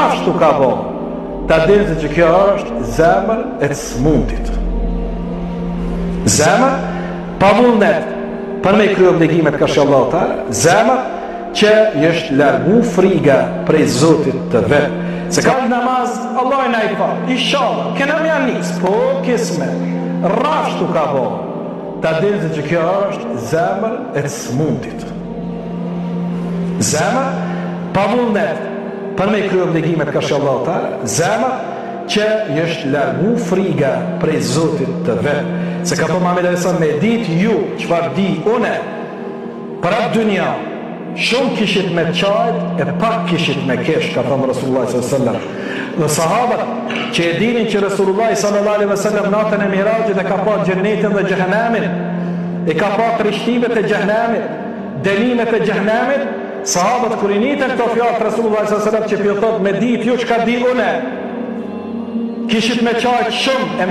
rrafshtu ka bo, ta dinë se që kjo është zemër e smundit. Zemër pa vullnet për me kryo obligimet ka shallahu ta'ala, zemër që është largu friga prej Zotit të vetë. Se ka namaz, Allah na i falë, inshallah, kena më janë njës, po kisme, rrafshtu ka bo, ta dinë se që kjo është zemër e smundit. Zemër pa vullnet për me kryo obligimet ka shallahu ta'ala, zemër që është largu friga prej Zotit të vetë. Se ka po Muhamedi sallallahu alaihi wasallam, me ditë ju çfarë di une për atë dunja, shumë kishit me qajt e pak kishit me kesh, ka thëmë Rasulullah sallallahu alaihi wasallam. Dhe sahabat që e dinin që Rasulullah sallallahu alaihi wasallam natën e Mirajit e ka pa gjennetin dhe gjehenamin, e ka pa trishtimet e gjehenamit, delimet e gjehenamit, sahabat kër i nitën këto fjallë të Rasulullah sallallahu alaihi wasallam që pjotot me ditë ju që ka di une, kishit me qajt shumë